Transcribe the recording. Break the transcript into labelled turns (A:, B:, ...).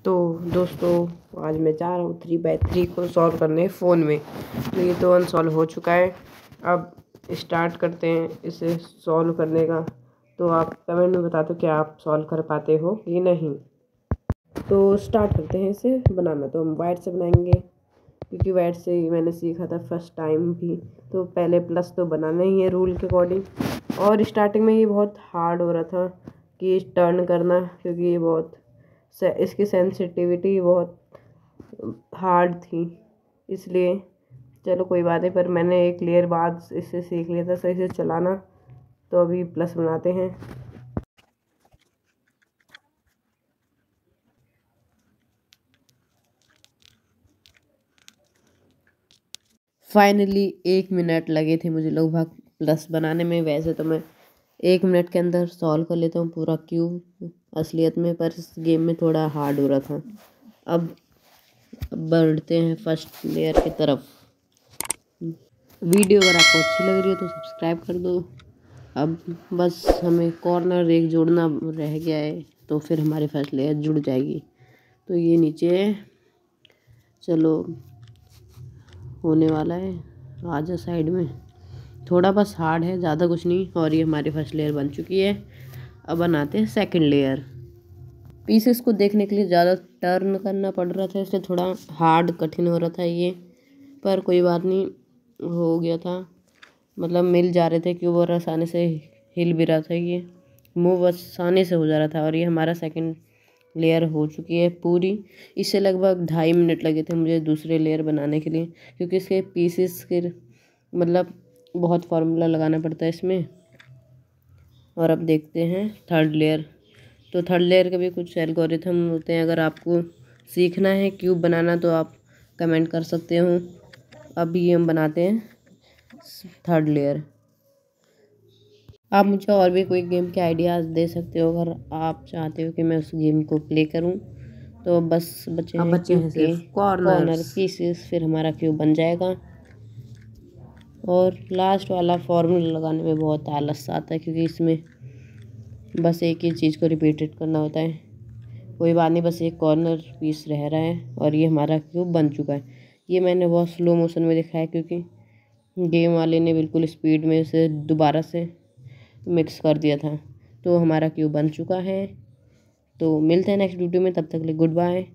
A: तो दोस्तों आज मैं जा रहा हूँ 3x3 को सॉल्व करने फ़ोन में। तो ये तो अनसॉल्व हो चुका है। अब स्टार्ट करते हैं इसे सॉल्व करने का। तो आप कमेंट में बता दो कि आप सॉल्व कर पाते हो कि नहीं। तो स्टार्ट करते हैं इसे बनाना। तो हम वाइट से बनाएंगे क्योंकि वाइट से ही मैंने सीखा था फर्स्ट टाइम भी। तो पहले प्लस तो बनाना ही है रूल के अकॉर्डिंग। और स्टार्टिंग में ये बहुत हार्ड हो रहा था कि टर्न करना, क्योंकि ये बहुत इसकी सेंसिटिविटी बहुत हार्ड थी, इसलिए चलो कोई बात नहीं। पर मैंने एक लेयर बाद इससे सीख लिया था सही से चलाना। तो अभी प्लस बनाते हैं। फाइनली 1 मिनट लगे थे मुझे लगभग प्लस बनाने में। वैसे तो मैं 1 मिनट के अंदर सॉल्व कर लेता हूँ पूरा क्यूब असलियत में, पर इस गेम में थोड़ा हार्ड हो रहा था। अब बढ़ते हैं फर्स्ट लेयर की तरफ। वीडियो अगर आपको अच्छी लग रही हो तो सब्सक्राइब कर दो। अब बस हमें कॉर्नर एक जोड़ना रह गया है, तो फिर हमारी फर्स्ट लेयर जुड़ जाएगी। तो ये नीचे चलो होने वाला है, आजा साइड में। थोड़ा बस हार्ड है, ज़्यादा कुछ नहीं। और ये हमारी फर्स्ट लेयर बन चुकी है। अब बनाते हैं सेकंड लेयर। पीसेस को देखने के लिए ज़्यादा टर्न करना पड़ रहा था, इसलिए थोड़ा हार्ड कठिन हो रहा था ये। पर कोई बात नहीं, हो गया था। मतलब मिल जा रहे थे क्यूब और आसानी से हिल भी रहा था ये। मूव आसानी से हो जा रहा था। और ये हमारा सेकंड लेयर हो चुकी है पूरी। इससे लगभग 2.5 मिनट लगे थे मुझे दूसरे लेयर बनाने के लिए, क्योंकि इसके पीसेस के मतलब बहुत फार्मूला लगाना पड़ता है इसमें। और अब देखते हैं थर्ड लेयर। तो थर्ड लेयर के भी कुछ एल्गोरिथम होते हैं। अगर आपको सीखना है क्यूब बनाना तो आप कमेंट कर सकते हो। अभी हम बनाते हैं थर्ड लेयर। आप मुझे और भी कोई गेम के आइडियाज़ दे सकते हो अगर आप चाहते हो कि मैं उस गेम को प्ले करूं। तो बस बचे हैं क्यूब के कॉर्नर पीसेस, फिर हमारा क्यूब बन जाएगा। और लास्ट वाला फॉर्मूला लगाने में बहुत आलस आता है, क्योंकि इसमें बस एक ही चीज़ को रिपीटेड करना होता है। कोई बात नहीं, बस एक कॉर्नर पीस रह रहा है और ये हमारा क्यूब बन चुका है। ये मैंने बहुत स्लो मोशन में दिखाया, क्योंकि गेम वाले ने बिल्कुल स्पीड में इसे दोबारा से मिक्स कर दिया था। तो हमारा क्यूब बन चुका है। तो मिलते हैं नेक्स्ट वीडियो में, तब तक के लिए गुड बाय।